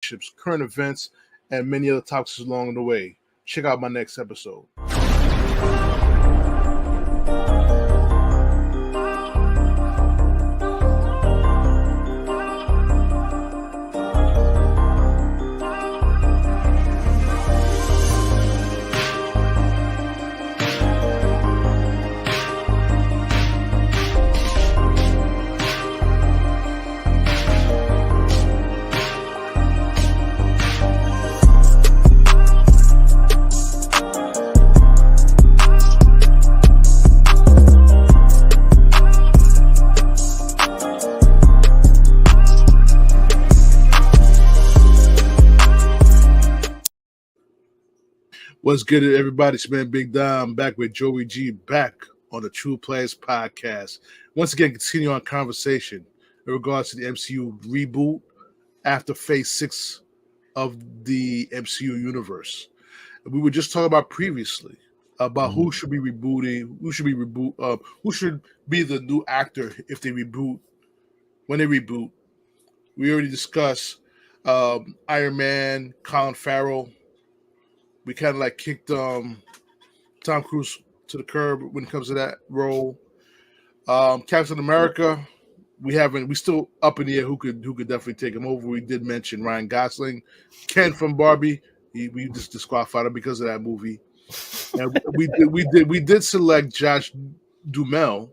relationships, current events, and many other topics along the way. Check out my next episode. What's good, everybody? It's man Big Dom back with JoeyG, back on the True Players podcast. Once again, continue our conversation in regards to the MCU reboot after Phase 6 of the MCU universe. We were just talking about previously about who should be rebooting, who should be the new actor if they reboot. When they reboot, we already discussed Iron Man, Colin Farrell. We kind of like kicked Tom Cruise to the curb when it comes to that role. Captain America, we still up in the air who could definitely take him over. We did mention Ryan Gosling, Ken from Barbie. We just disqualified him because of that movie. And we did select Josh Duhamel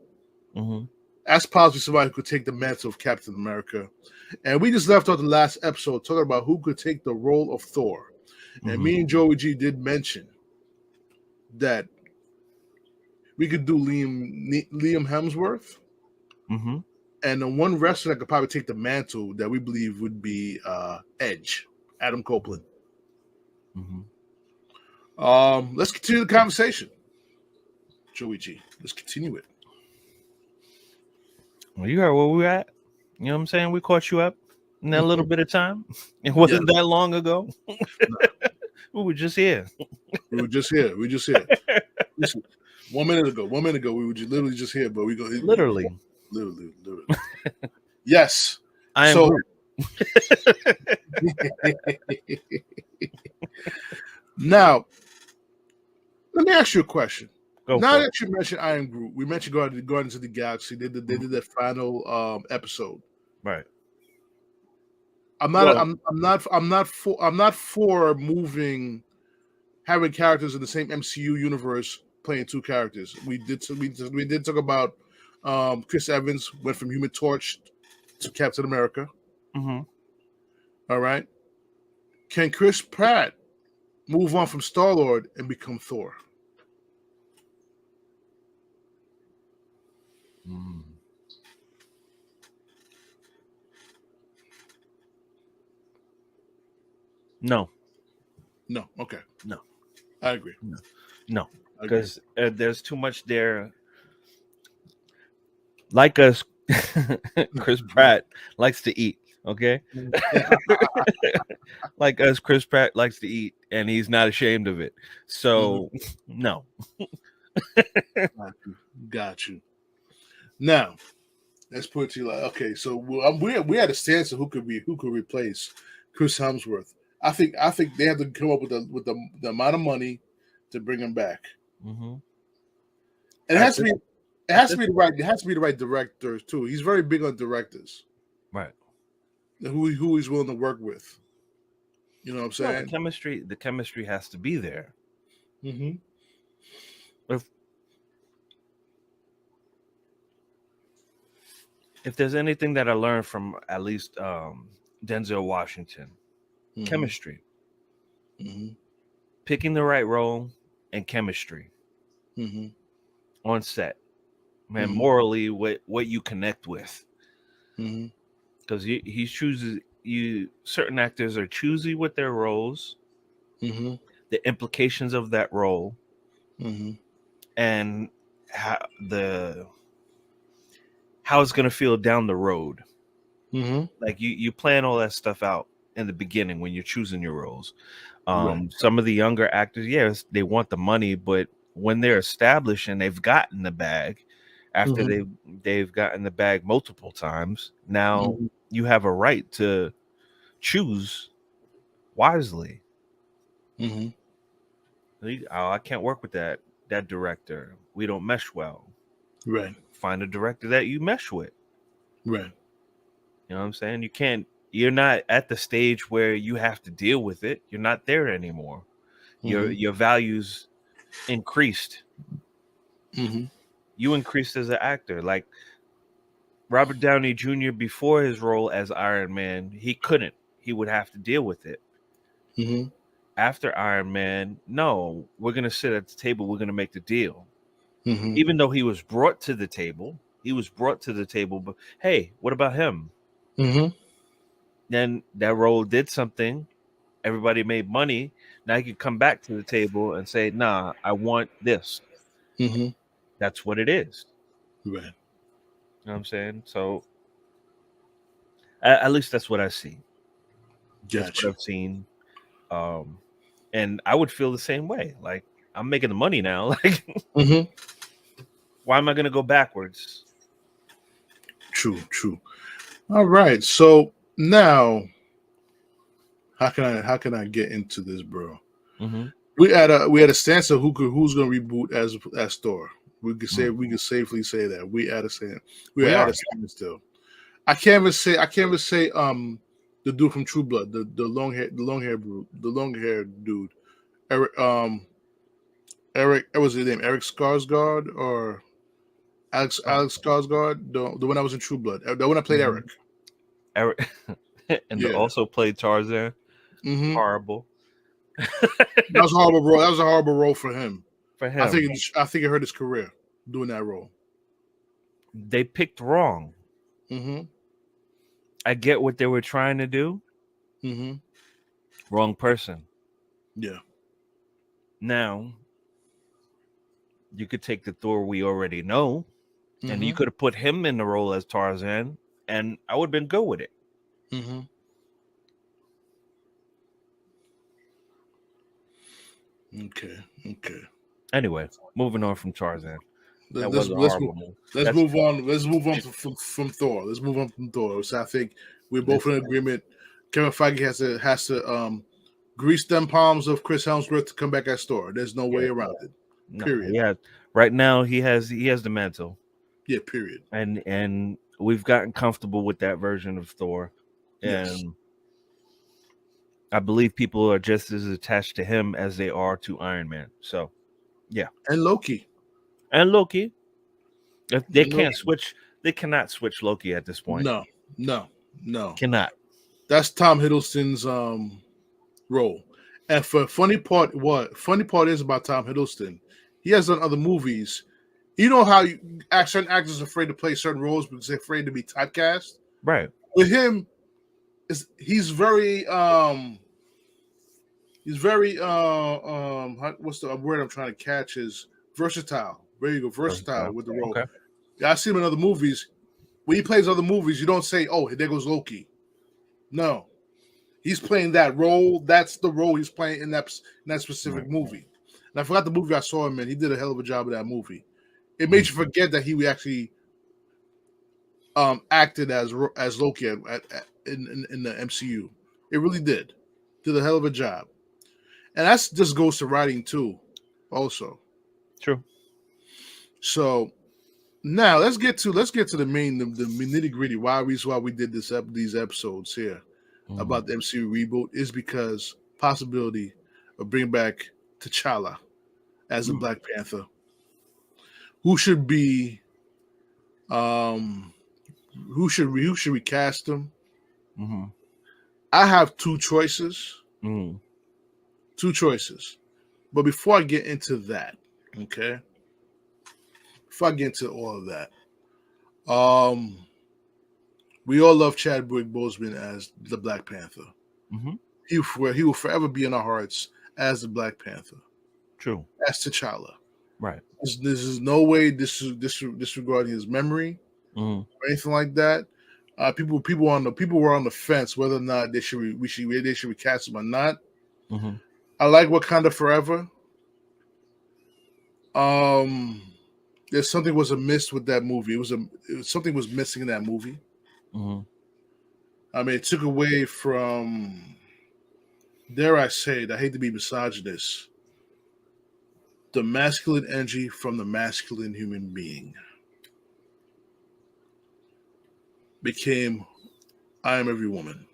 as possibly somebody who could take the mantle of Captain America. And we just left off the last episode talking about who could take the role of Thor. And me and JoeyG did mention that we could do Liam Hemsworth. And the one wrestler that could probably take the mantle that we believe would be Edge, Adam Copeland. Let's continue the conversation. JoeyG, let's continue it. Well, you heard where we at. You know what I'm saying? We caught you up in that little bit of time. It wasn't that long ago. We were just here. We just here. Listen, 1 minute ago, we were literally just here, but we go literally. Yes, I am. So, now, let me ask you a question. Now that you mentioned Iron Groot, we mentioned Guardians of the Galaxy. They did that final episode. Right. I'm not for having characters in the same MCU universe playing two characters. We did talk about Chris Evans went from Human Torch to Captain America. All right. Can Chris Pratt move on from Star-Lord and become Thor? No. Okay. No. I agree. No. Because there's too much there. Like us, Chris Pratt likes to eat. Okay. Like us, Chris Pratt likes to eat, and he's not ashamed of it. So, no. Got you. Now, let's put it to you like, okay, so we had a stance of who could replace Chris Hemsworth. I think they have to come up with the amount of money to bring him back. And it has to be the right director too. He's very big on directors, right? Who he's willing to work with. You know what I'm saying? Well, the chemistry has to be there. If there's anything that I learned from at least Denzel Washington, chemistry, picking the right role, and chemistry on set, man. Morally, what you connect with, because he chooses you. Certain actors are choosy with their roles, the implications of that role, and how it's gonna feel down the road. Like you plan all that stuff out in the beginning when you're choosing your roles. Right. Some of the younger actors, yes, they want the money, but when they're established and they've gotten the bag, after they've gotten the bag multiple times, now you have a right to choose wisely. Mm-hmm. Oh, I can't work with that director. We don't mesh well. Right. Find a director that you mesh with. Right. You know what I'm saying? You're not at the stage where you have to deal with it. You're not there anymore. Mm-hmm. Your values increased. Mm-hmm. You increased as an actor. Like Robert Downey Jr. before his role as Iron Man, he couldn't. He would have to deal with it. Mm-hmm. After Iron Man, no, we're gonna sit at the table. We're gonna make the deal. Mm-hmm. Even though he was brought to the table, But hey, what about him? Mm-hmm. Then that role did something. Everybody made money. Now you can come back to the table and say, "Nah, I want this." Mm-hmm. That's what it is. Right. You know what I'm saying? So at least that's what I see. That's what Gotcha. I've seen. And I would feel the same way. Like I'm making the money now. Like Mm-hmm. why am I gonna go backwards? True. True. All right. So now, how can I get into this, bro? Mm-hmm. We had a stance of who's going to reboot as Thor. We could safely say that we at a stand. We're at a stand still. I can't even say the dude from True Blood, the long hair dude, Eric, what was his name? Eric Skarsgård or Alex Skarsgård, the one that was in True Blood, the one that played Eric. Eric and also played Tarzan. Mm-hmm. Horrible. That was a horrible role. That was a horrible role for him. For him. I think it hurt his career doing that role. They picked wrong. Mm-hmm. I get what they were trying to do. Mm-hmm. Wrong person. Yeah. Now, you could take the Thor we already know, and you could have put him in the role as Tarzan, and I would have been good with it. Mm-hmm. Okay. Anyway, moving on from Tarzan. Let's move on. Let's move on from Thor. Let's move on from Thor. So I think we're both in agreement. Kevin Feige has to grease them palms of Chris Hemsworth to come back as Thor. There's no way around it. Period. Yeah. Right now he has the mantle. Yeah. Period. And we've gotten comfortable with that version of Thor, and yes. I believe people are just as attached to him as they are to Iron Man. So, yeah. And Loki. If they can't switch, they cannot switch Loki at this point. No. Cannot. That's Tom Hiddleston's role. And funny part is about Tom Hiddleston. He has done other movies. You know how certain actors are afraid to play certain roles because they're afraid to be typecast? Right. With him, he's very what's the word I'm trying to catch is versatile. There you go, versatile with the role. Okay. Yeah, I see him in other movies. When he plays other movies, you don't say, "Oh, there goes Loki." No, he's playing that role. That's the role he's playing in that specific movie. And I forgot the movie I saw him in. He did a hell of a job of that movie. It made you forget that he actually acted as Loki in the MCU. It really did. Did a hell of a job. And that just goes to writing too, also. True. So now let's get to the nitty gritty. Why we did these episodes here about the MCU reboot is because possibility of bringing back T'Challa as the Black Panther. Who should be? Who should recast him? Mm-hmm. I have two choices. Mm. Two choices. But before I get into that, okay? Before I get into all of that, we all love Chadwick Boseman as the Black Panther. Mm-hmm. He will forever be in our hearts as the Black Panther. True. As T'Challa. Right. This is no way disregarding his memory or anything like that. People were on the fence whether or not they should recast him or not. Mm-hmm. I like Wakanda Forever. There's something was amiss with that movie. Something was missing in that movie. Mm-hmm. I mean, it took away from dare I say it, I hate to be misogynist, the masculine energy from the masculine human being became I am every woman.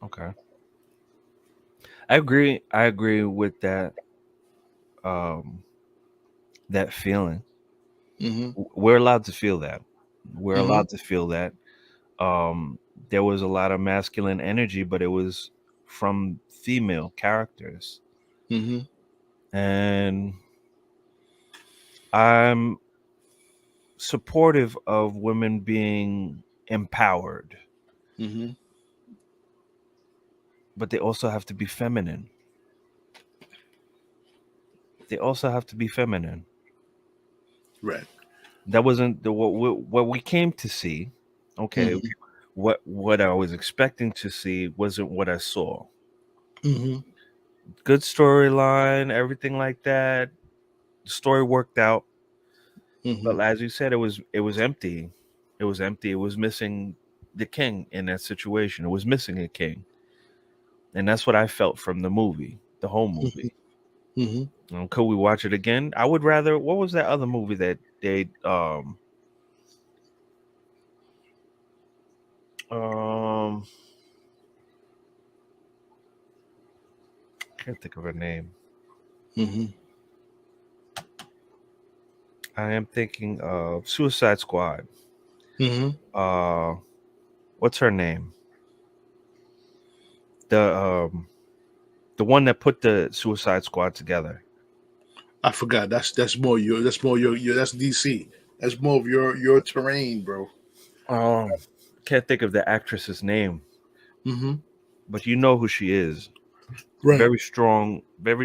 Okay. I agree. I agree with that. Um, that feeling. Mm-hmm. We're allowed to feel that. We're Mm-hmm. allowed to feel that. Um, there was a lot of masculine energy, but it was from female characters, Mm-hmm. and I'm supportive of women being empowered, Mm-hmm. but they also have to be feminine. They also have to be feminine. Right. That wasn't what we came to see. Okay, Mm-hmm. what I was expecting to see wasn't what I saw. Mm-hmm. Good storyline, everything like that. The story worked out, Mm-hmm. but as you said, it was empty. It was empty. It was missing the king in that situation. It was missing a king, and that's what I felt from the movie, the whole movie. Mm-hmm. Could we watch it again? I would rather. What was that other movie that they um can't think of her name. Mm-hmm. I am thinking of Suicide Squad. Mm-hmm. Uh, what's her name? The um the one that put the Suicide Squad together. I forgot. That's more your that's DC. That's more of your terrain, bro. Can't think of the actress's name, Mm-hmm. but you know who she is. Right. Very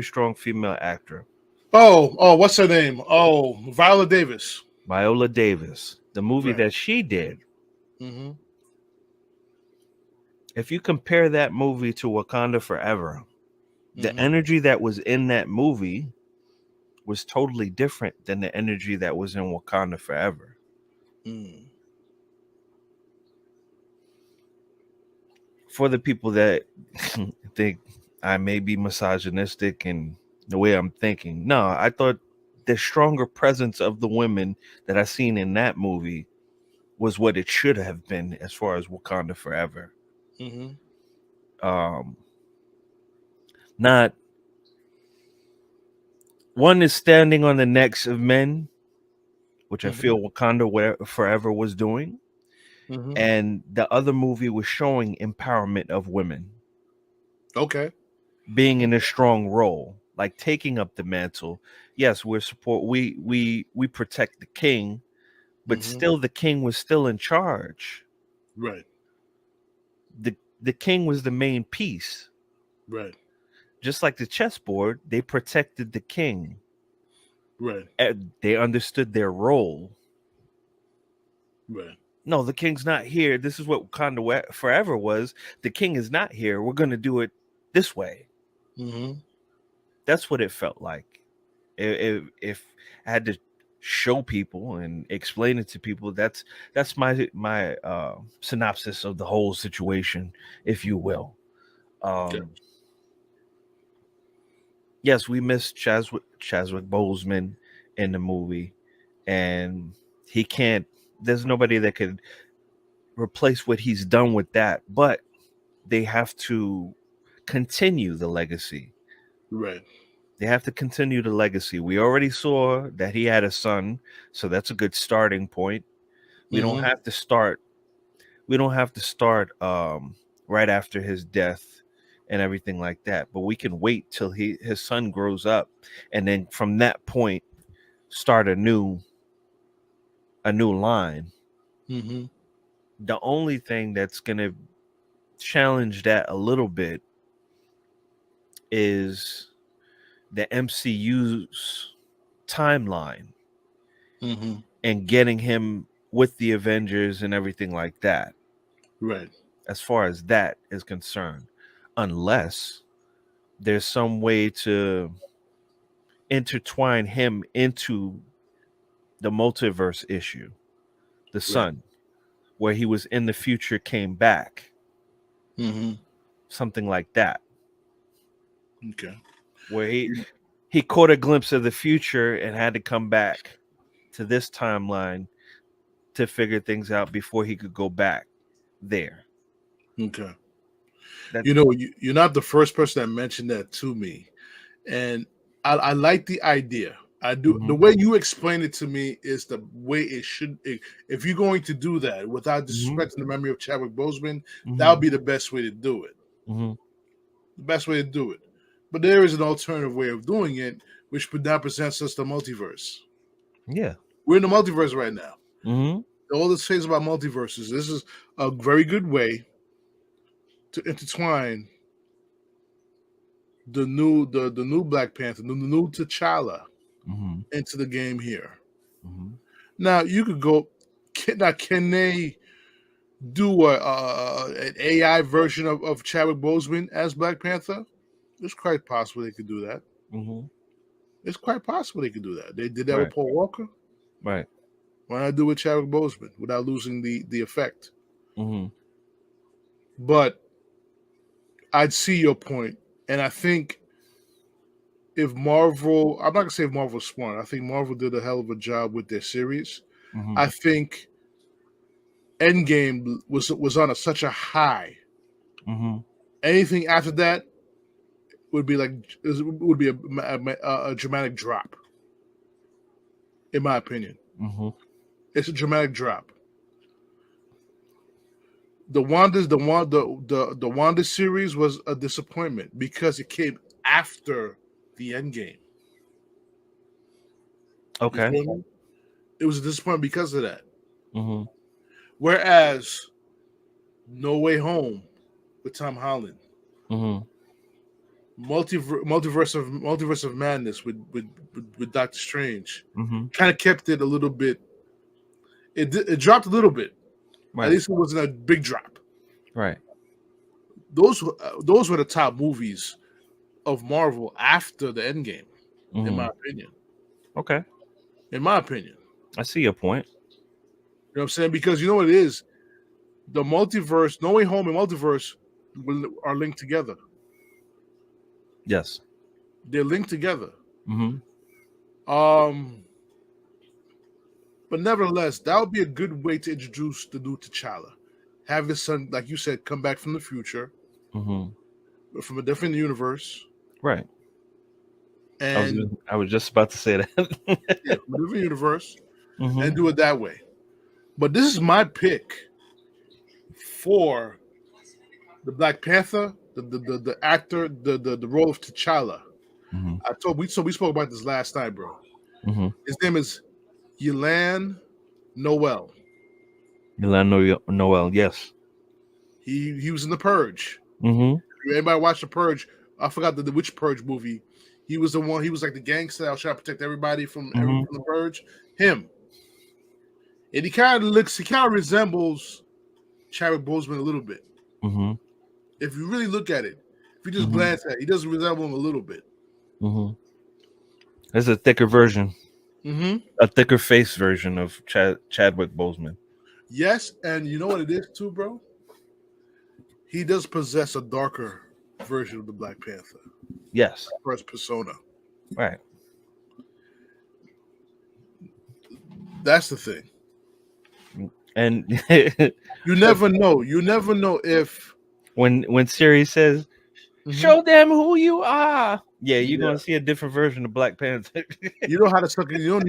strong female actor. Oh, what's her name? Oh, Viola Davis. Viola Davis. The movie Right. that she did. Mm-hmm. If you compare that movie to Wakanda Forever, the Mm-hmm. energy that was in that movie was totally different than the energy that was in Wakanda Forever. Mm. For the people that think I may be misogynistic in the way I'm thinking, no, I thought the stronger presence of the women that I seen in that movie was what it should have been as far as Wakanda Forever. Mm-hmm. Um, not one is standing on the necks of men, which I Mm-hmm. feel Wakanda Forever was doing, Mm-hmm. and the other movie was showing empowerment of women Okay. being in a strong role, like taking up the mantle. Yes, we protect the king, but Mm-hmm. still the king was still in charge. Right. The king was the main piece. Right. Just like the chessboard, they protected the king. Right. They understood their role. Right. No, the king's not here. This is what Wakanda Forever was. The king is not here. We're going to do it this way. Mm-hmm. That's what it felt like. If I had to show people and explain it to people, that's my synopsis of the whole situation, if you will. Okay. Um, yes, we missed Chadwick Boseman in the movie, and he can't. There's nobody that could replace what he's done with that, but they have to continue the legacy. Right. They have to continue the legacy. We already saw that he had a son, so that's a good starting point. We don't Mm-hmm. have to start. We don't have to start right after his death and everything like that. But we can wait till his son grows up, and then from that point, start a new line. Mm-hmm. The only thing that's gonna challenge that a little bit is the MCU's timeline Mm-hmm. and getting him with the Avengers and everything like that, Right. as far as that is concerned, unless there's some way to intertwine him into the multiverse issue, the Right. sun, where he was in the future, came back. Mm-hmm. something like that. Okay. Where he caught a glimpse of the future and had to come back to this timeline to figure things out before he could go back there. Okay. You're not the first person that mentioned that to me, and I like the idea. I do. The way you explain it to me is the way it should. If you're going to do that without disrespecting the memory of Chadwick Boseman, that would be the best way to do it. The best way to do it. But there is an alternative way of doing it, which now presents us the multiverse. Yeah, we're in the multiverse right now. All this things about multiverses. This is a very good way to intertwine the new Black Panther, the new T'Challa into the game here. Now you could go. Can they do an AI version of Chadwick Boseman as Black Panther? It's quite possible they could do that. It's quite possible they could do that. They did that with Paul Walker. Right. Why not do it with Chadwick Boseman without losing the effect? But I'd see your point, and I think if Marvel, I'm not gonna say if Marvel's smart. I think Marvel did a hell of a job with their series. I think Endgame was on such a high. Anything after that would be a dramatic drop, in my opinion. It's a dramatic drop. The Wanda series was a disappointment because it came after the Endgame. Okay. It was a disappointment because of that. Whereas No Way Home with Tom Holland, multiverse of madness with Doctor Strange, kind of kept it a little bit. It dropped a little bit. Right. At least it wasn't a big drop. Right. Those were the top movies of Marvel after the Endgame, in my opinion. Okay. In my opinion. I see your point. You know what I'm saying? Because you know what it is? The multiverse, No Way Home and multiverse are linked together. Yes. They're linked together. But nevertheless, that would be a good way to introduce the new T'Challa. Have his son, like you said, come back from the future, from a different universe. Right. And I was just about to say that. Yeah, from a different universe, and do it that way. But this is my pick for the Black Panther, the actor, the role of T'Challa. We spoke about this last night, bro. His name is Yelan Noel. Noel, yes. He was in The Purge. Anybody watch The Purge? I forgot which Purge movie. He was the one. He was like the gangster that was trying to protect everybody from The Purge. Him. And he kind of resembles Chadwick Boseman a little bit. If you really look at it, if you just glance at it, he does resemble him a little bit. There's a thicker version. A thicker face version of Chadwick Boseman. Yes, and you know what it is too, bro? He does possess a darker version of the Black Panther. Yes. First persona. Right. That's the thing. And you never know. You never know if when Siri says, "Show them who you are." Yeah, you're gonna see a different version of Black Panther. You know how to suck it. I'm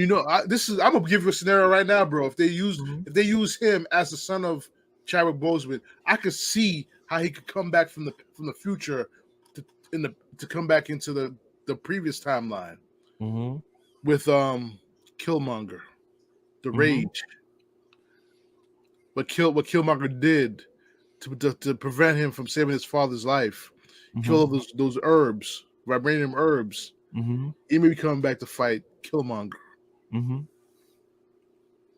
gonna give you a scenario right now, bro. If they use him as the son of Chadwick Boseman, I could see how he could come back from the future to come back into the previous timeline with Killmonger, the Rage. What Killmonger did to prevent him from saving his father's life, kill those herbs, vibranium herbs. He may be coming back to fight Killmonger in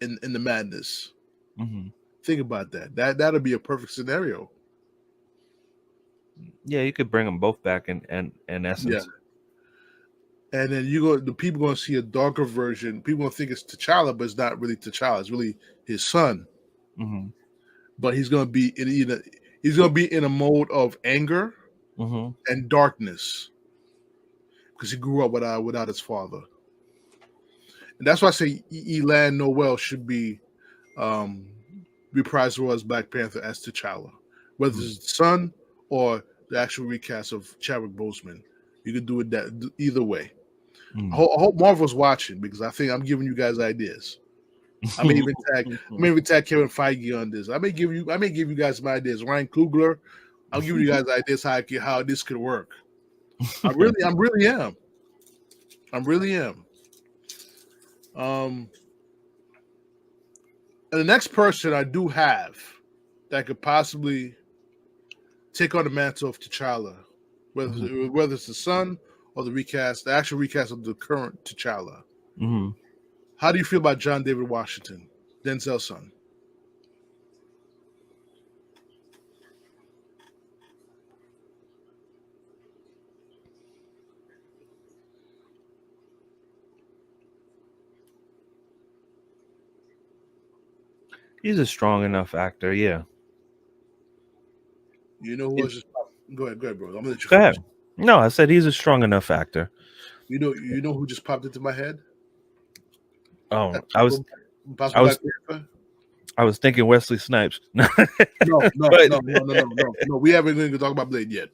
the madness. Think about that. That'll be a perfect scenario. Yeah, you could bring them both back in essence. Yeah. And then the people going to see a darker version. People going to think it's T'Challa, but it's not really T'Challa. It's really his son. But he's going to be he's gonna be in a mode of anger and darkness because he grew up without his father, and that's why I say Elan Noel should be reprised role as Black Panther as T'Challa, whether it's the son or the actual recast of Chadwick Boseman. You could do it that either way. I hope Marvel's watching because I think I'm giving you guys ideas. I may even tag Kevin Feige on this. I may give you guys some ideas. Ryan Coogler, I'll give you guys ideas how this could work. I really am. And the next person I do have that could possibly take on the mantle of T'Challa, whether it's the son or the actual recast of the current T'Challa. How do you feel about John David Washington, Denzel's son? He's a strong enough actor, yeah. You know who was just go ahead, bro. I'm gonna let you go ahead. No, I said he's a strong enough actor. You know who just popped into my head? Oh, I was thinking Wesley Snipes. No. We haven't even talked about Blade yet.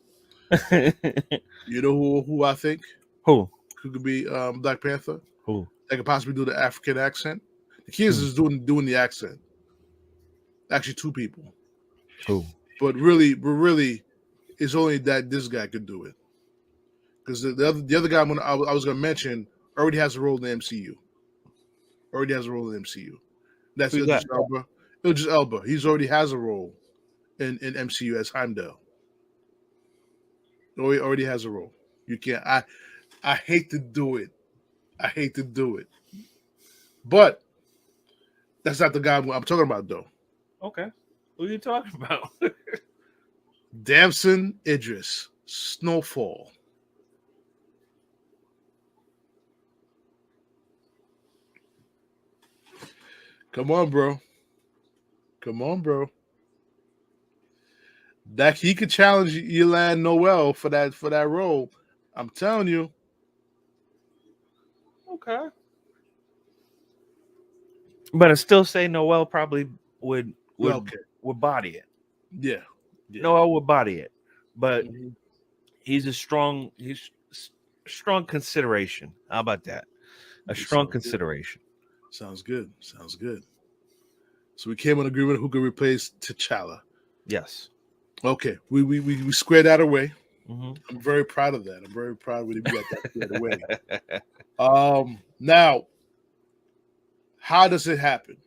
You know who I think? Who could be Black Panther? Who? That could possibly do the African accent. The key is doing the accent. Actually, two people. Who? But really, it's only that this guy could do it. Because the other guy I was going to mention already has a role in the MCU. That's Idris Elba. Idris Elba. He's already has a role in MCU as Heimdall. He already has a role. You can't. I hate to do it. But that's not the guy I'm talking about, though. Okay. Who are you talking about? Damson Idris. Snowfall. Come on, bro. That he could challenge Elan Noel for that role. I'm telling you. Okay. But I still say Noel probably would body it. Yeah. Noel would body it. But he's a strong consideration. How about that? A strong consideration. Sounds good. So we came on agreement who could replace T'Challa. Yes. Okay. We squared that away. I'm very proud of that. I'm very proud we got that squared away. Now, how does it happen?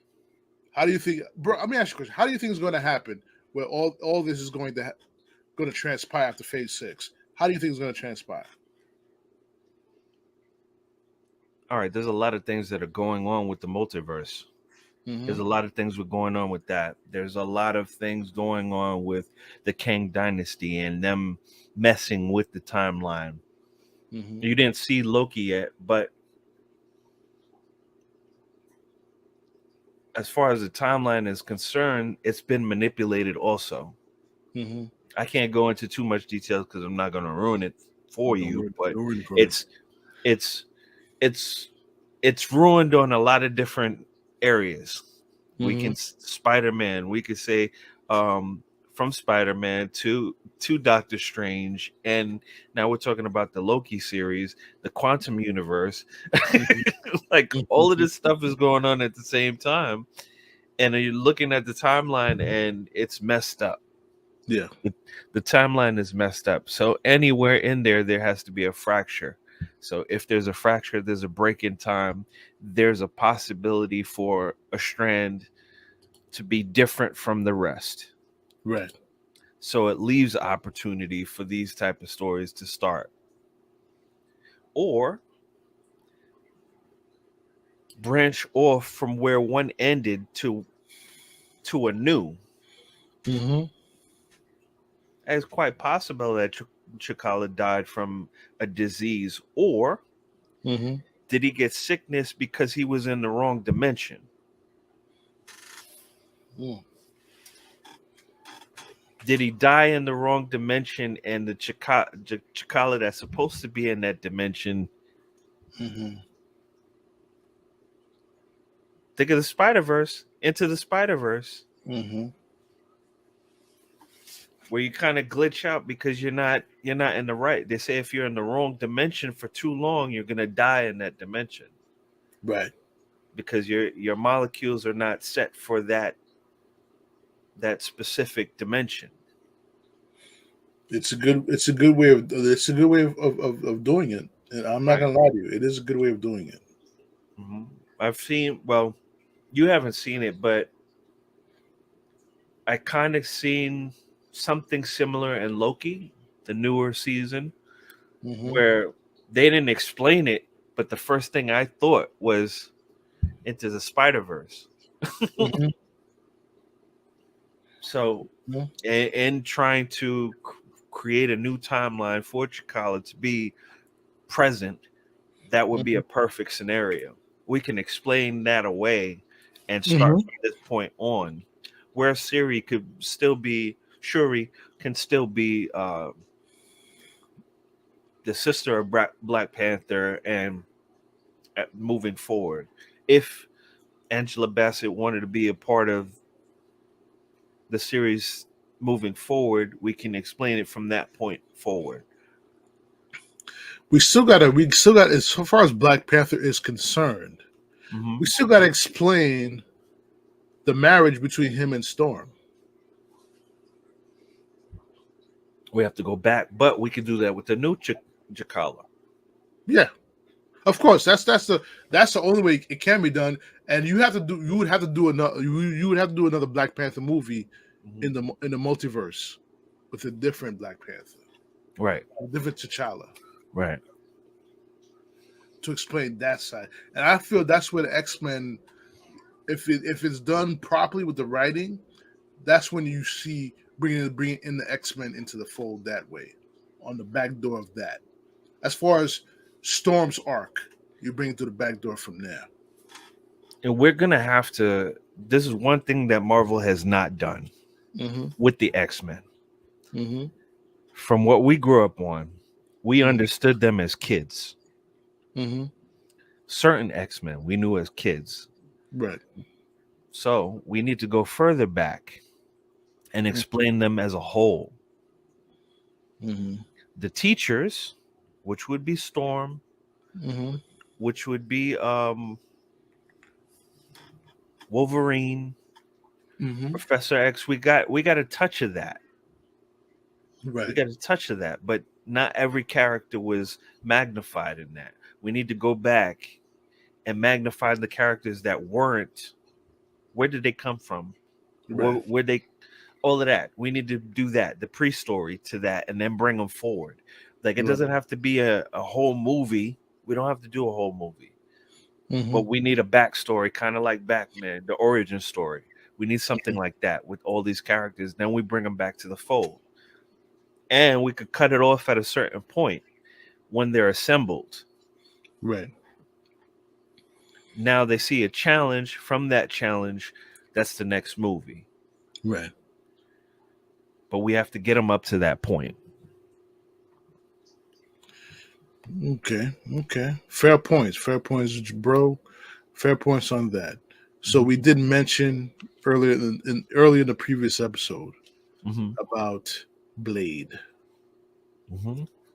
How do you think, bro? Let me ask you a question. How do you think it's going to happen where all this is going to transpire after Phase 6? How do you think it's going to transpire? All right, there's a lot of things that are going on with the multiverse. There's a lot of things going on with that. There's a lot of things going on with the Kang Dynasty and them messing with the timeline. You didn't see Loki yet, but as far as the timeline is concerned, it's been manipulated also. I can't go into too much detail because I'm not going to ruin it for you, but it's ruined on a lot of different areas. We can Spider-Man, we could say from Spider-Man to Doctor Strange, and now we're talking about the Loki series, the quantum universe. Like all of this stuff is going on at the same time, and you're looking at the timeline and it's messed up. Yeah, the timeline is messed up. So anywhere in there has to be a fracture. So if there's a fracture, there's a break in time, there's a possibility for a strand to be different from the rest. Right. So it leaves opportunity for these type of stories to start. Or branch off from where one ended to a new. It's quite possible that T'Challa died from a disease, or did he get sickness because he was in the wrong dimension? Did he die in the wrong dimension, and the Chikala that's supposed to be in that dimension? Mm-hmm. Think of the Spider-Verse, Into the Spider-Verse, Mm-hmm. where you kind of glitch out because you're not in the right. They say if you're in the wrong dimension for too long, you're gonna die in that dimension. Right. Because your molecules are not set for that specific dimension. It's a good way of doing it. And I'm not gonna lie to you, it is a good way of doing it. Mm-hmm. I've seen, well, you haven't seen it, but I kind of seen something similar in Loki, the newer season, where they didn't explain it, but the first thing I thought was Into the Spider-Verse. Mm-hmm. So, in trying to create a new timeline for Chikala to be present, that would be a perfect scenario. We can explain that away and start from this point on, where Shuri can still be the sister of Black Panther, and moving forward, if Angela Bassett wanted to be a part of the series moving forward, we can explain it from that point forward. We still got, as far as Black Panther is concerned, we still got to explain the marriage between him and Storm. We have to go back, but we can do that with the new Chikala. Yeah, of course. That's the only way it can be done. And you would have to do another Black Panther movie in the multiverse with a different Black Panther, right? A different T'Challa, right? To explain that side. And I feel that's where the X-Men, if it's done properly with the writing, that's when you see bringing in the X-Men into the fold that way, on the back door of that. As far as Storm's arc, you bring it to the back door from there. And we're gonna have to. This is one thing that Marvel has not done with the X-Men. From what we grew up on, we understood them as kids. Certain X-Men we knew as kids, right? So we need to go further back and explain them as a whole. The teachers, which would be Storm, which would be Wolverine, Professor X. We got a touch of that. Right. We got a touch of that, but not every character was magnified in that. We need to go back and magnify the characters that weren't. Where did they come from? Right. Where they, all of that. We need to do that, the pre-story to that, and then bring them forward. Like, it doesn't have to be a whole movie. We don't have to do a whole movie. But we need a backstory, kind of like Batman, the origin story. We need something like that with all these characters. Then we bring them back to the fold. And we could cut it off at a certain point when they're assembled. Right. Now they see a challenge. From that challenge, that's the next movie. Right. But we have to get them up to that point. Okay. Fair points, bro. Fair points on that. So we did mention earlier in the previous episode about Blade.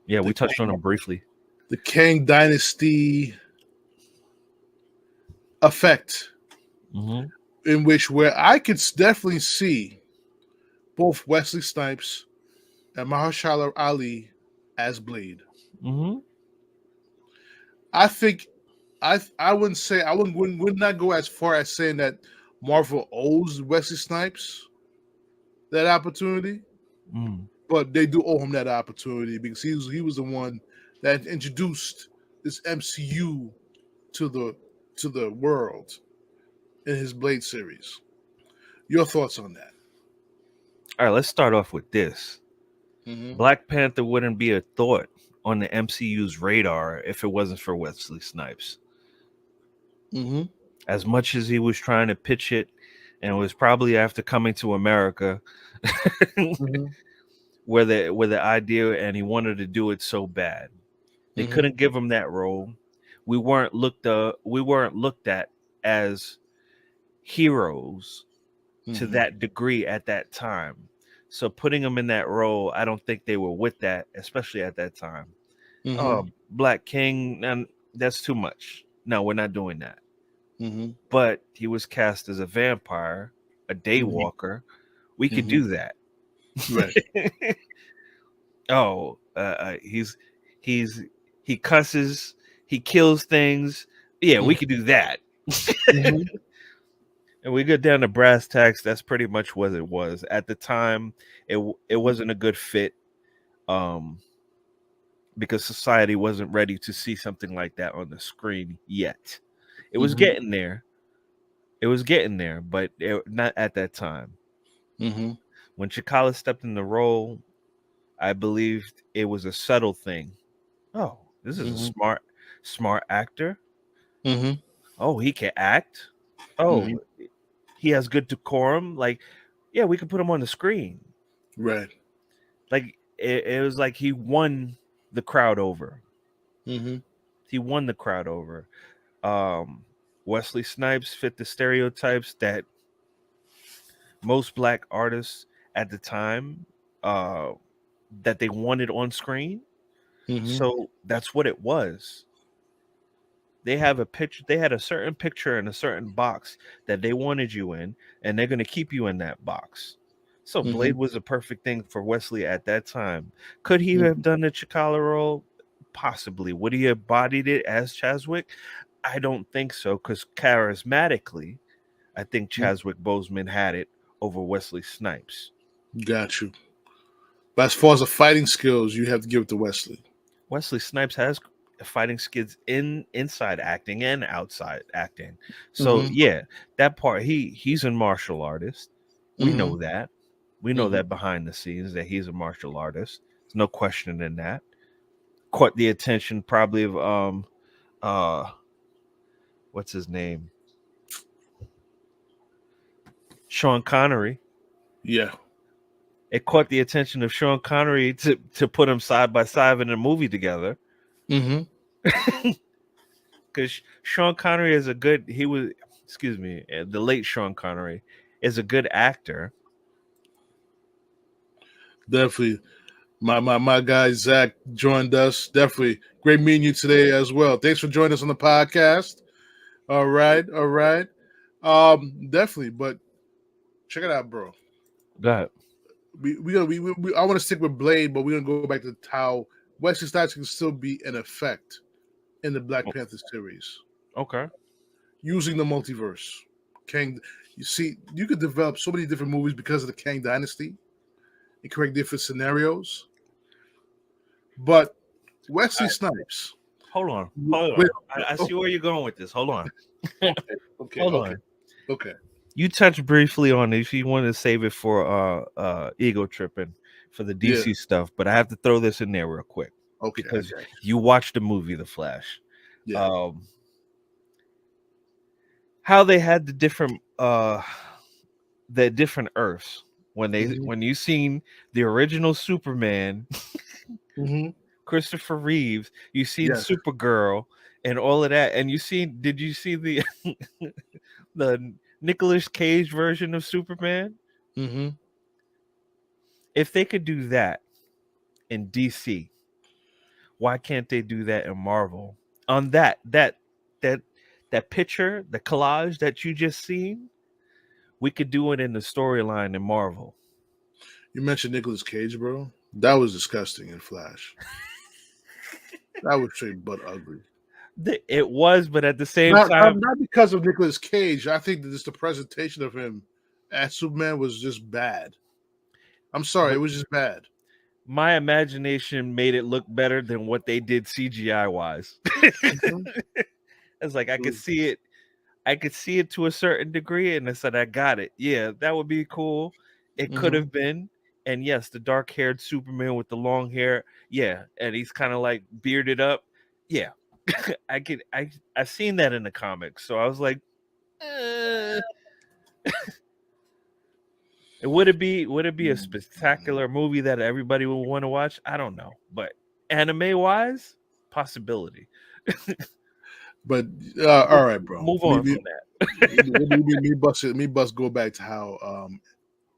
Yeah, we touched on him briefly. The Kang Dynasty effect, in which where I could definitely see both Wesley Snipes and Mahershalaali as Blade. I think I would not go as far as saying that Marvel owes Wesley Snipes that opportunity, but they do owe him that opportunity because he was the one that introduced this MCU to the world in his Blade series. Your thoughts on that? All right, let's start off with this. Black Panther wouldn't be a thought on the MCU's radar if it wasn't for Wesley Snipes. As much as he was trying to pitch it and it was probably after coming to America Mm-hmm. where the idea, and he wanted to do it so bad. They Mm-hmm. couldn't give him that role. We weren't looked at as heroes to Mm-hmm. that degree at that time. So putting him in that role, I don't think they were with that, especially at that time. Mm-hmm. Oh, Black King, and that's too much. No, we're not doing that. Mm-hmm. But he was cast as a vampire, a Mm-hmm. daywalker. We could Mm-hmm. do that. Right. Oh, he's he cusses, he kills things. Yeah, we Mm-hmm. could do that. Mm-hmm. And we get down to brass tacks. That's pretty much what it was at the time. It wasn't a good fit, um, because society wasn't ready to see something like that on the screen yet. It was Mm-hmm. getting there. It was getting there, but not at that time. Mm-hmm. When Chikala stepped in the role, I believed it was a subtle thing. Oh, this is a Mm-hmm. smart actor. Mm-hmm. Oh, he can act. Mm-hmm. Oh, he has good decorum. Like, yeah, we can put him on the screen. Right. Like, it was like he won the crowd over. Mm-hmm. He won the crowd over. Wesley Snipes fit the stereotypes that most black artists at the time uh, that they wanted on screen. Mm-hmm. So that's what it was. They have a picture. They had a certain picture in a certain box that they wanted you in, and they're going to keep you in that box. So Mm-hmm. Blade was a perfect thing for Wesley at that time. Could he Mm-hmm. have done the Chikala role? Possibly. Would he have bodied it as Chadwick? I don't think so, because charismatically, I think Chadwick Boseman had it over Wesley Snipes. Got you. But as far as the fighting skills, you have to give it to Wesley. Wesley Snipes has fighting skills inside acting and outside acting. So Mm-hmm. yeah, that part he's a martial artist. We Mm-hmm. know that. We know Mm-hmm. that behind the scenes that he's a martial artist. There's no question in that. Caught the attention probably of uh what's his name? Sean Connery. Yeah. It caught the attention of Sean Connery to put him side by side in a movie together. Mm-hmm. Because Sean Connery is the late Sean Connery is a good actor. Definitely. My guy Zach joined us. Definitely great meeting you today as well. Thanks for joining us on the podcast. All right. Definitely. But check it out, bro. Go ahead. I want to stick with Blade, but we're gonna go back to how Wesley Snipes can still be in effect in the Black Panther series Okay. using the multiverse. Kang, you see, you could develop so many different movies because of the Kang Dynasty and create different scenarios. But Wesley Snipes. Hold on. Wait, I see where you're going with this. Hold on. Hold on. Okay. You touched briefly on it. If you want to save it for ego tripping for the DC stuff, but I have to throw this in there real quick. Okay. Because you watched the movie The Flash. Yeah. How they had the different Earths when you seen the original Superman, Mm-hmm. Christopher Reeves, you seen Supergirl and all of that, and did you see the the Nicolas Cage version of Superman? Mm-hmm. If they could do that in DC, why can't they do that in Marvel? On that picture, the collage that you just seen, we could do it in the storyline in Marvel. You mentioned Nicolas Cage, bro. That was disgusting in Flash. That was straight butt ugly. It was, but at the same time, not because of Nicolas Cage. I think that just the presentation of him as Superman was just bad. I'm sorry, it was just bad. My imagination made it look better than what they did CGI wise. It's like I could see it. I could see it to a certain degree, and I said, I got it. Yeah, that would be cool. It could have been. And yes, the dark-haired Superman with the long hair. Yeah, and he's kind of like bearded up. Yeah. I've seen that in the comics. So I was like, Would it be a spectacular movie that everybody would want to watch? I don't know, but anime wise, possibility. But all right, bro. Move on from that. Me bust go back to how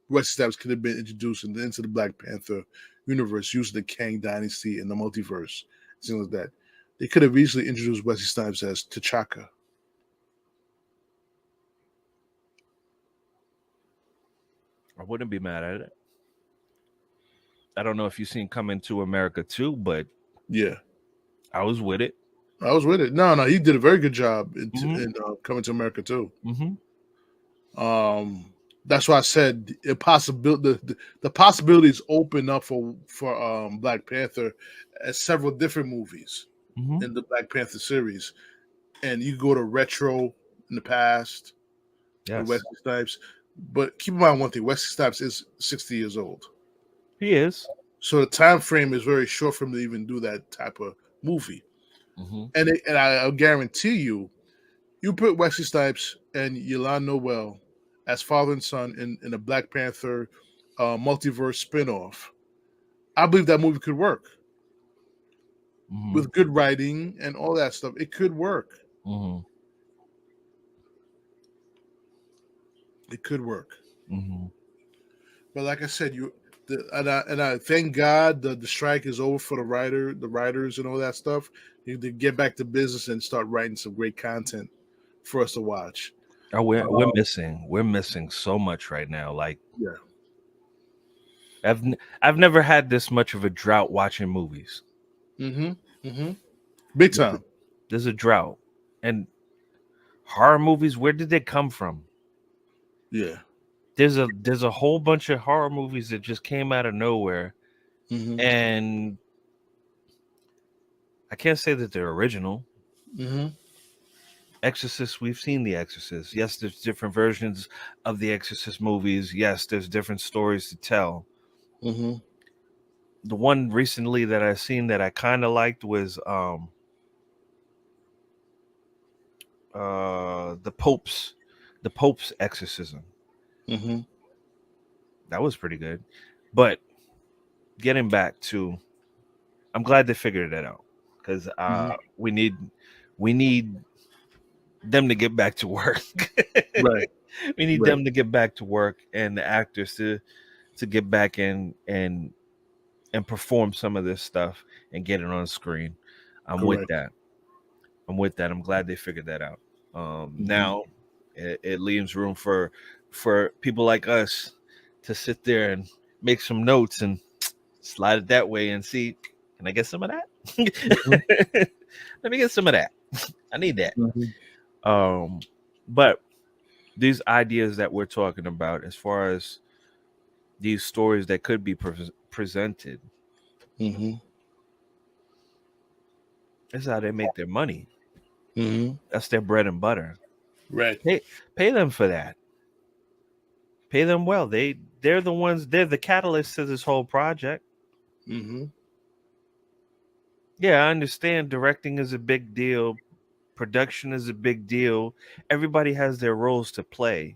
Wesley Snipes could have been introduced into the Black Panther universe using the Kang Dynasty and the multiverse, things like that. They could have easily introduced Wesley Snipes as T'Chaka. I wouldn't be mad at it. I don't know if you've seen Coming to America too, but yeah, I was with it. I was with it. No, he did a very good job in Coming to America too. That's why I said the possibilities open up for Black Panther as several different movies in the Black Panther series, and you go to retro in the past. Yes. Wesley Snipes, but keep in mind one thing: Wesley Snipes is 60 years old. He is. So the time frame is very short for him to even do that type of movie. And I'll guarantee you put Wesley Snipes and Yolanda Noel as father and son in a Black Panther multiverse spinoff. I believe that movie could work with good writing and all that stuff. It could work. It could work. But like I said, I thank God the strike is over for the writers and all that stuff. You need to get back to business and start writing some great content for us to watch. Oh, we're missing so much right now. Like, yeah, I've never had this much of a drought watching movies. Big time. There's a drought, and horror movies. Where did they come from? Yeah, there's a whole bunch of horror movies that just came out of nowhere, and I can't say that they're original. Exorcist, we've seen The Exorcist. Yes, there's different versions of the Exorcist movies. Yes, there's different stories to tell. The one recently that I've seen that I kind of liked was the Pope's exorcism. That was pretty good. But getting back to, I'm glad they figured it out, because we need them to get back to work. Right. We need them to get back to work, and the actors to get back in and perform some of this stuff and get it on screen. I'm with that. I'm glad they figured that out. Now it leaves room for people like us to sit there and make some notes and slide it that way and see, can I get some of that? Let me get some of that. I need that. But these ideas that we're talking about, as far as these stories that could be presented, that's how they make their money. That's their bread and butter. Right. Pay them for that. Pay them well. They're the ones. They're the catalyst to this whole project. Yeah, I understand. Directing is a big deal. Production is a big deal. Everybody has their roles to play.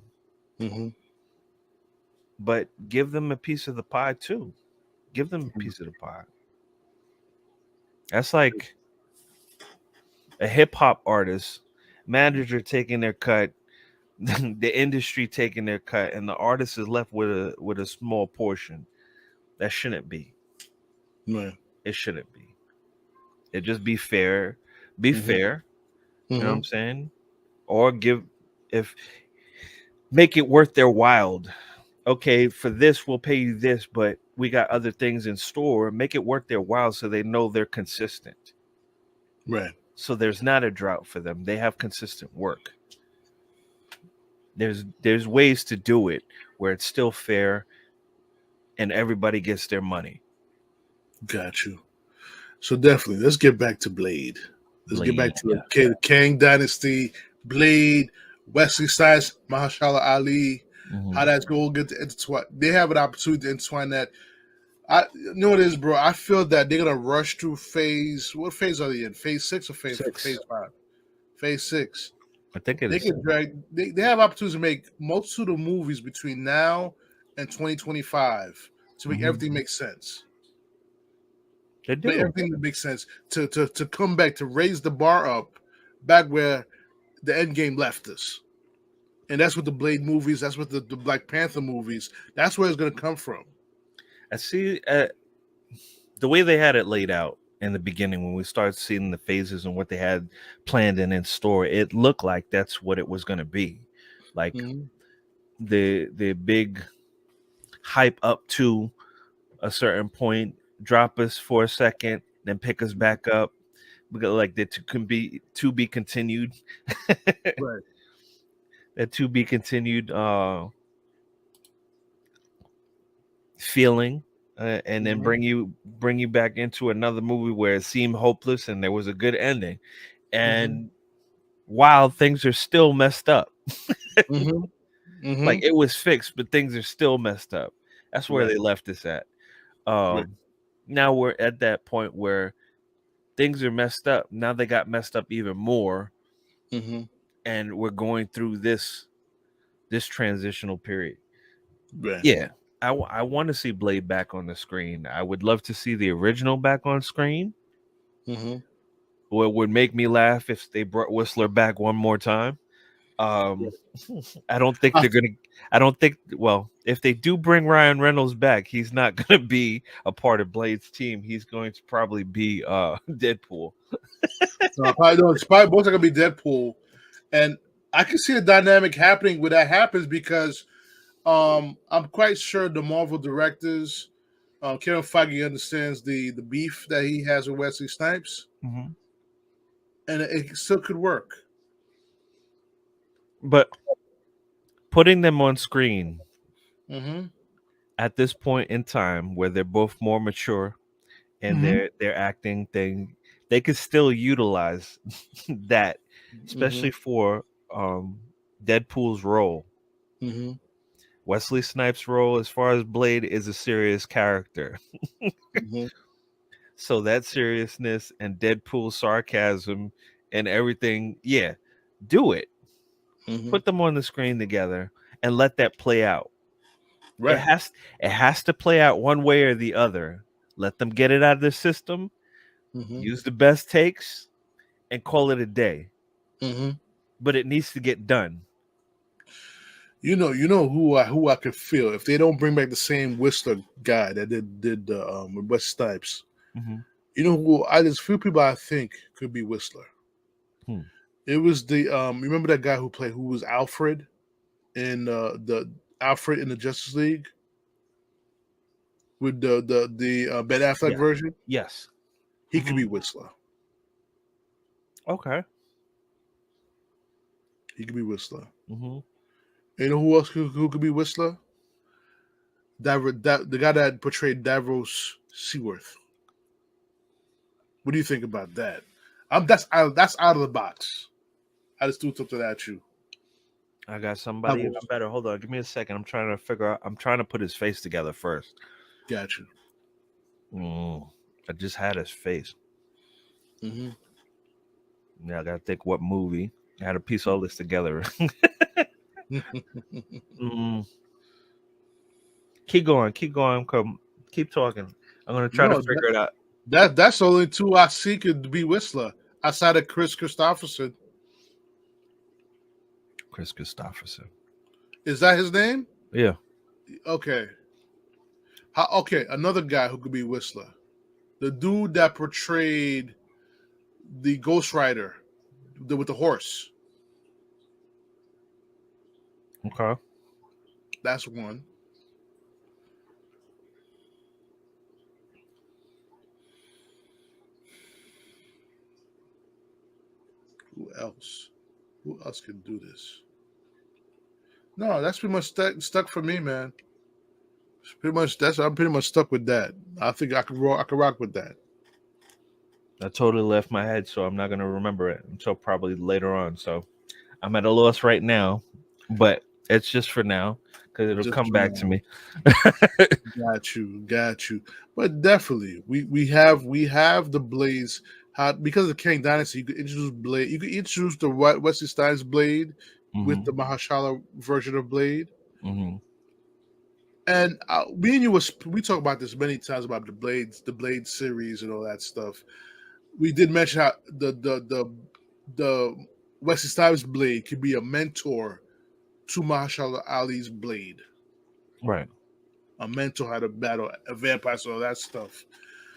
But give them a piece of the pie too. Give them a piece of the pie. That's like a hip hop artist, manager taking their cut, the industry taking their cut, and the artist is left with a small portion. That shouldn't be. Right. It shouldn't be. It just be fair. Be fair. You know what I'm saying? Or make it worth their while. Okay, for this we'll pay you this, but we got other things in store. Make it worth their while so they know they're consistent. Right. So there's not a drought for them. They have consistent work. There's ways to do it where it's still fair and everybody gets their money. Got you. So definitely, let's get back to Blade. Let's get back to the Kang Dynasty, Blade, Wesley Snipes, Mahershala how that's going to get to intertwine. They have an opportunity to intertwine that. You know what it is, bro? I feel that they're going to rush through phase. What phase are they in? Phase 6 or phase 5? Phase 6. I think it is. They have opportunities to make most of the movies between now in 2025 to make everything make sense. They do. Make everything make sense to come back, to raise the bar up back where the end game left us. And that's what the Blade movies, that's what the Black Panther movies, that's where it's going to come from. I see the way they had it laid out in the beginning when we started seeing the phases and what they had planned and in store. It looked like that's what it was going to be. Like the big hype up to a certain point, drop us for a second, then pick us back up. Because like that can be to be continued. Right. That to be continued feeling, and then bring you back into another movie where it seemed hopeless and there was a good ending, and while things are still messed up, like it was fixed, but things are still messed up. That's where they left us at. Now we're at that point where things are messed up. Now they got messed up even more, and we're going through this transitional period. Right. Yeah, I want to see Blade back on the screen. I would love to see the original back on screen. What would make me laugh if they brought Whistler back one more time. I don't think they're gonna. I don't think. Well, if they do bring Ryan Reynolds back, he's not gonna be a part of Blade's team. He's going to probably be Deadpool. It's probably both are gonna be Deadpool, and I can see a dynamic happening where that happens because I'm quite sure the Marvel directors, Kevin Feige understands the beef that he has with Wesley Snipes, and it still could work. But putting them on screen at this point in time, where they're both more mature and their acting thing, they could still utilize that, especially for Deadpool's role. Wesley Snipes' role, as far as Blade, is a serious character. So that seriousness and Deadpool's sarcasm and everything, do it. Put them on the screen together and let that play out. Right. It has to play out one way or the other. Let them get it out of their system. Use the best takes and call it a day. But it needs to get done. You know who I could feel if they don't bring back the same Whistler guy that did with West Snipes. You know who? There's a few people I think could be Whistler. It was the remember that guy who was Alfred in the Alfred in the Justice League with the Ben Affleck version. Yes, he could be Whistler. Okay, he could be Whistler. You know who else who could be Whistler? The guy that portrayed Davros Seaworth. What do you think about that? That's out of the box. I just threw something at you. I got somebody even better. Hold on, give me a second. I'm trying to figure out. I'm trying to put his face together first. Got you. I just had his face. Yeah, I gotta think what movie. I had to piece all this together. Keep going. Keep talking. I'm gonna try to figure it out. That's the only two I see could be Whistler outside of Chris Christopherson. Chris Christopherson. Is that his name? Yeah. Okay. Okay, another guy who could be Whistler. The dude that portrayed the Ghost Rider with the horse. Okay. That's one. Who else? Who else can do this? No, that's pretty much stuck for me, man. I'm pretty much stuck with that. I think I could rock with that. I totally left my head, so I'm not gonna remember it until probably later on. So I'm at a loss right now, but it's just for now because it'll come back to me. Got you. But definitely, we have the Blades. Because of the Kang Dynasty, you could introduce Blade. You could introduce the Wesley Snipes Blade with the Mahershala version of Blade. And me and you we talk about this many times about the Blade series and all that stuff. We did mention how the Wesley Snipes Blade could be a mentor to Mahershalaali's Blade. Right. A mentor how to battle a vampire, so all that stuff.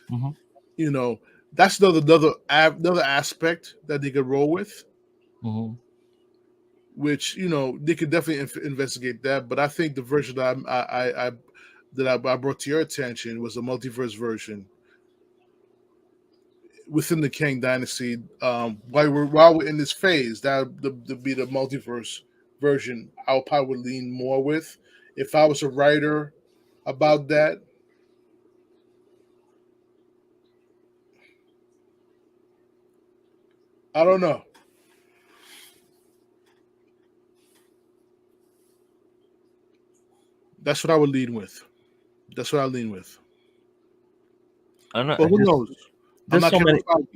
Mm-hmm. You know, that's another aspect that they could roll with. Mm-hmm. Which they could definitely investigate that. But I think the version that I brought to your attention was a multiverse version within the Kang Dynasty. While we're in this phase, that would be the multiverse version. I probably would lean more with if I was a writer about that. I don't know. That's what I would lean with. That's what I lean with. I don't know. But who knows? I'm There's not so many. Kevin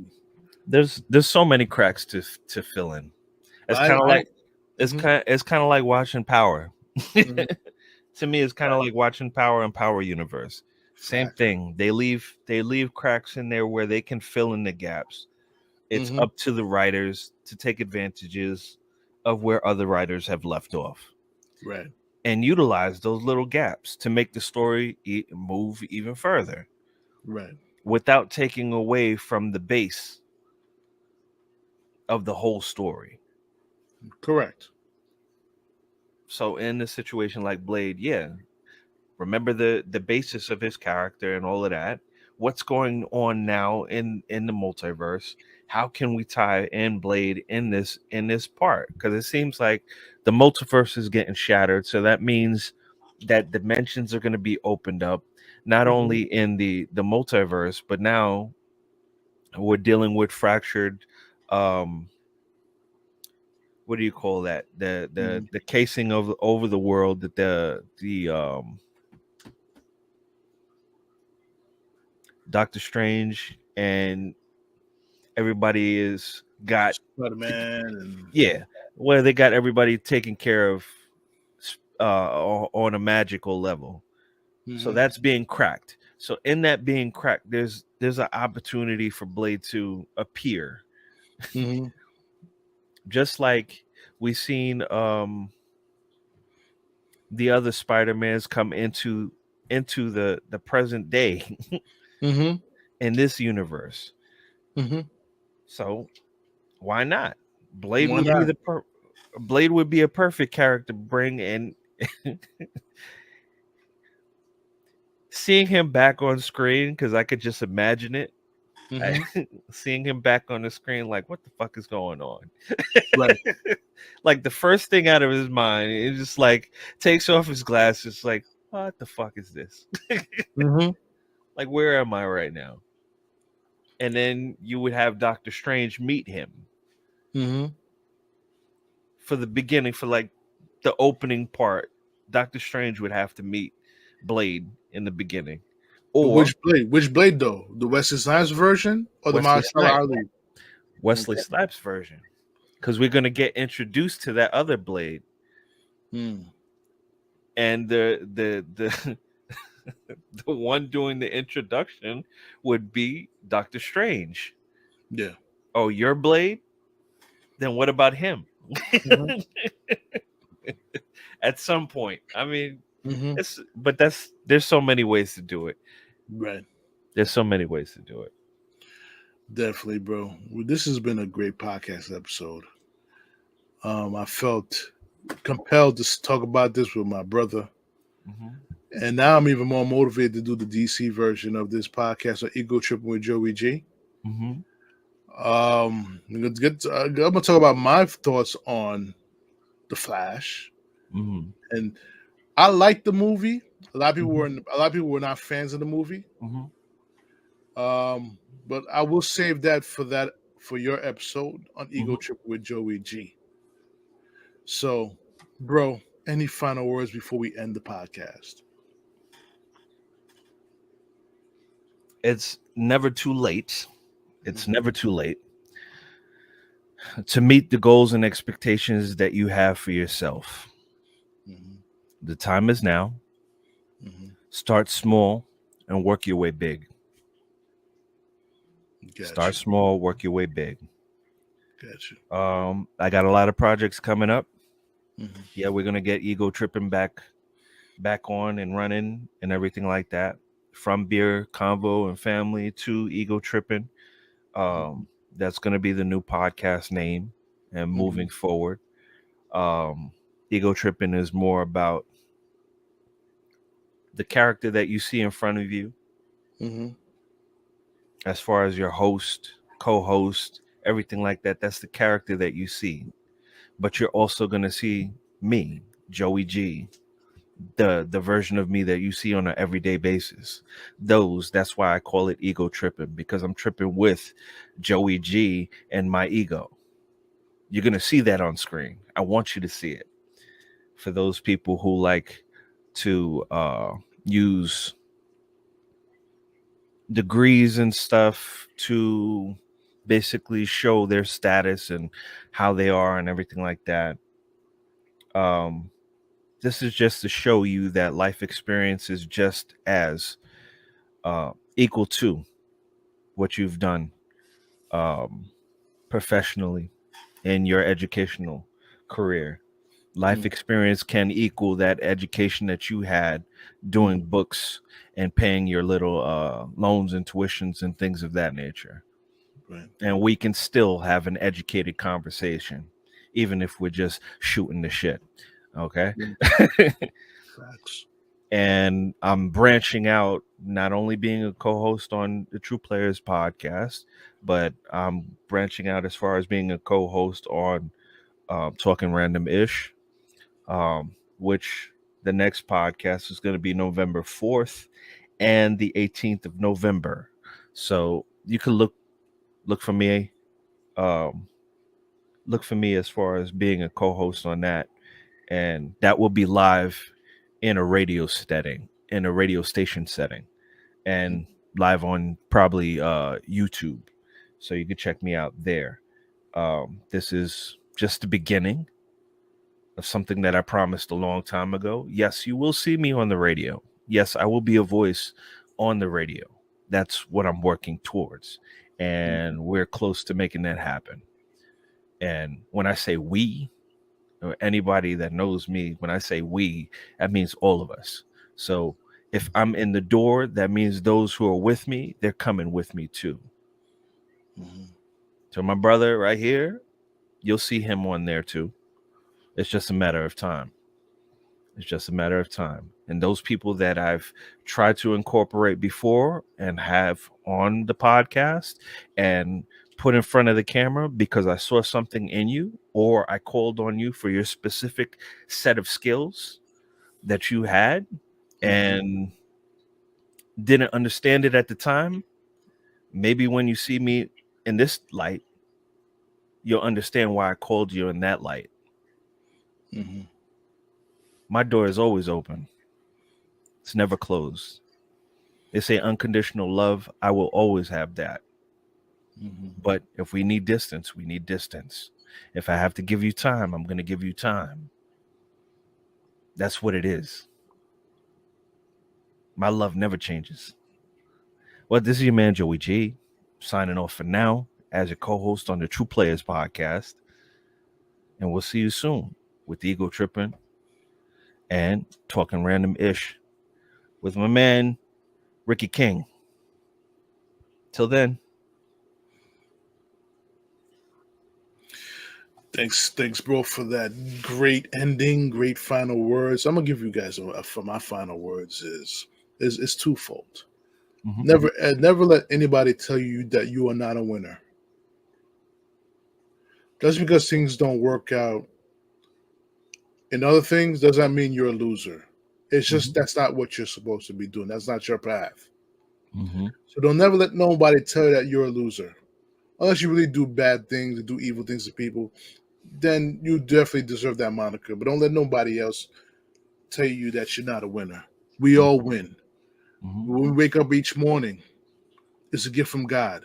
Feige. There's so many cracks to fill in. It's kind of like it's kind of like watching Power. Mhm. To me, it's kind of like watching Power and Power Universe. Same thing. They leave cracks in there where they can fill in the gaps. It's up to the writers to take advantages of where other writers have left off. Right. And utilize those little gaps to make the story move even further. Right. Without taking away from the base of the whole story. Correct. So in a situation like Blade, remember the basis of his character and all of that. What's going on now in the multiverse? How can we tie in Blade in this part? Because it seems like the multiverse is getting shattered. So that means that dimensions are going to be opened up, not only in the multiverse, but now we're dealing with fractured. What do you call that? The casing of over the world that the Doctor Strange and everybody is got Spider-Man where they got everybody taken care of on a magical level. So that's being cracked. So in that being cracked, there's an opportunity for Blade to appear. Just like we seen the other Spider-Mans come into the present day in this universe. So why not? Blade would be a perfect character to bring in. Seeing him back on screen, because I could just imagine it. Seeing him back on the screen, like, what the fuck is going on? Right. Like the first thing out of his mind, it just like takes off his glasses, like, what the fuck is this? Like, where am I right now? And then you would have Doctor Strange meet him for the beginning, for like the opening part. Doctor Strange would have to meet Blade in the beginning. Or which Blade though? The Wesley Snipes version or the Mahershalaali? Wesley Snipes version, because we're going to get introduced to that other Blade, and the the one doing the introduction would be Doctor Strange. Yeah. Oh, your Blade? Then what about him? At some point, I mean, there's so many ways to do it. Right. There's so many ways to do it. Definitely, bro. Well, this has been a great podcast episode. I felt compelled to talk about this with my brother. And now I'm even more motivated to do the DC version of this podcast on Ego Tripping with JoeyG. I'm gonna talk about my thoughts on The Flash. And I liked the movie. A lot of people were not fans of the movie. But I will save that for your episode on Ego Trip with JoeyG. So, bro, any final words before we end the podcast? It's never too late. It's never too late to meet the goals and expectations that you have for yourself. The time is now. Start small and work your way big. Start small, work your way big. Gotcha. I got a lot of projects coming up. Yeah, we're gonna get Ego Tripping back on and running and everything like that. From beer, convo, and family to Ego Tripping. That's gonna be the new podcast name. And moving forward, Ego Tripping is more about the character that you see in front of you. As far as your host, co-host, everything like that, that's the character that you see. But you're also going to see me, JoeyG, the version of me that you see on an everyday basis. That's why I call it ego tripping, because I'm tripping with JoeyG and my ego. You're going to see that on screen. I want you to see it. For those people who like to use degrees and stuff to basically show their status and how they are and everything like that. This is just to show you that life experience is just as equal to what you've done professionally in your educational career. Life experience can equal that education that you had doing books and paying your little loans and tuitions and things of that nature. Right. And we can still have an educated conversation, even if we're just shooting the shit. Okay. Facts. And I'm branching out, not only being a co-host on the True Players podcast, but I'm branching out as far as being a co-host on Talking Random Ish, which the next podcast is going to be November 4th and the 18th of November. So you can look for me. Look for me as far as being a co-host on that, and that will be live in a radio station setting, and live on probably YouTube, so you can check me out there. This is just the beginning of something that I promised a long time ago. Yes, you will see me on the radio. Yes, I will be a voice on the radio. That's what I'm working towards, and we're close to making that happen. And when I say we, or anybody that knows me, when I say we, that means all of us. So if I'm in the door, that means those who are with me, they're coming with me too. So my brother right here, you'll see him on there too. It's just a matter of time. It's just a matter of time. And those people that I've tried to incorporate before and have on the podcast and put in front of the camera because I saw something in you, or I called on you for your specific set of skills that you had and didn't understand it at the time. Maybe when you see me in this light, you'll understand why I called you in that light. My door is always open. It's never closed. They say unconditional love. I will always have that. But if we need distance, we need distance. If I have to give you time, I'm going to give you time. That's what it is. My love never changes. Well, this is your man, JoeyG, signing off for now as your co-host on the True Players podcast. And we'll see you soon with Ego Tripping and Talking Random Ish with my man, Ricky King. Till then. Thanks, bro, for that great ending, great final words. I'm gonna give you guys for my final words is twofold. Never let anybody tell you that you are not a winner. Just because things don't work out in other things doesn't mean you're a loser. It's just that's not what you're supposed to be doing. That's not your path. So don't never let nobody tell you that you're a loser. Unless you really do bad things and do evil things to people, then you definitely deserve that moniker. But don't let nobody else tell you that you're not a winner. We all win. When we wake up each morning, it's a gift from God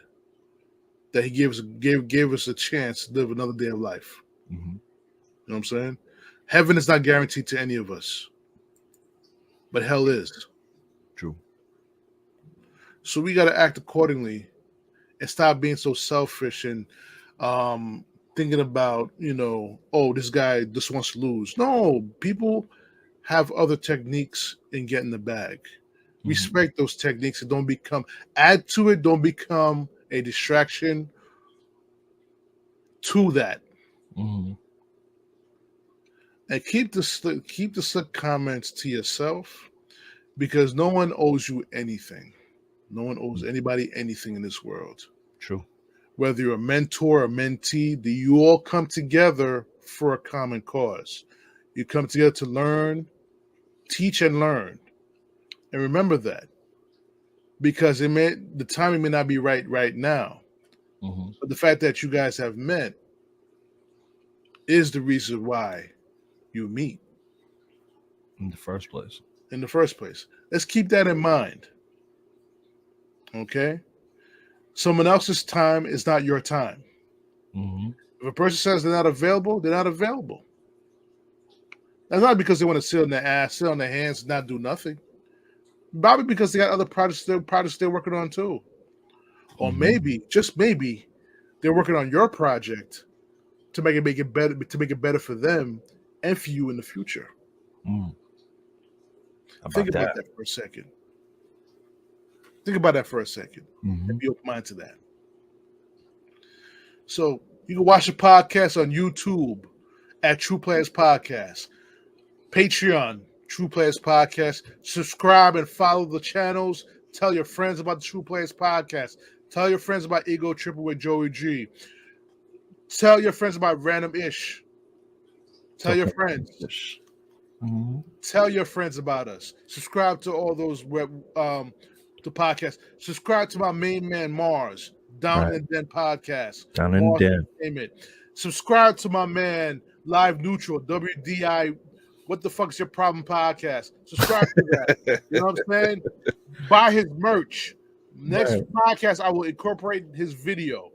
that He gave us a chance to live another day of life. You know what I'm saying? Heaven is not guaranteed to any of us. but hell is. True. So we got to act accordingly and stop being so selfish and thinking about, oh, this guy just wants to lose. No, people have other techniques in getting the bag. Respect those techniques and don't add to it. Don't become a distraction to that. And keep the slick comments to yourself, because no one owes you anything. No one owes anybody anything in this world. True. Whether you're a mentor or mentee, you all come together for a common cause. You come together to learn, teach, and learn. And remember that, because the timing may not be right now, but the fact that you guys have met is the reason why you meet in the first place. Let's keep that in mind. Okay? Someone else's time is not your time. If a person says they're not available, they're not available. That's not because they want to sit on their ass, sit on their hands, and not do nothing. Probably because they got other projects they're working on too. Or maybe, just maybe, they're working on your project to make it better for them and for you in the future. Think about that for a second. And be open-minded to that. So you can watch the podcast on YouTube at True Players Podcast, Patreon, True Players Podcast. Subscribe and follow the channels. Tell your friends about the True Players Podcast. Tell your friends about Ego Triple with JoeyG. Tell your friends about Random Ish. Tell your friends. Tell your friends about us. Subscribe to all those the podcast. Subscribe to my main man Mars, Down and Den Podcast. Down and Den. Subscribe to my man Live Neutral, WDI. What the fuck's your problem podcast? Subscribe to that. You know what I'm saying? Buy his merch. Next podcast, I will incorporate his video.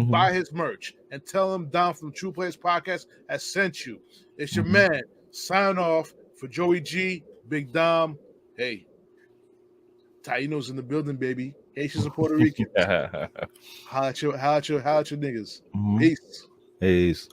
Buy his merch and tell him Down from True Players Podcast has sent you. It's your man. Sign off for JoeyG, Big Dom. Hey, Taino's in the building, baby. Haitians and Puerto Ricans. Holla at your niggas. Peace. Peace.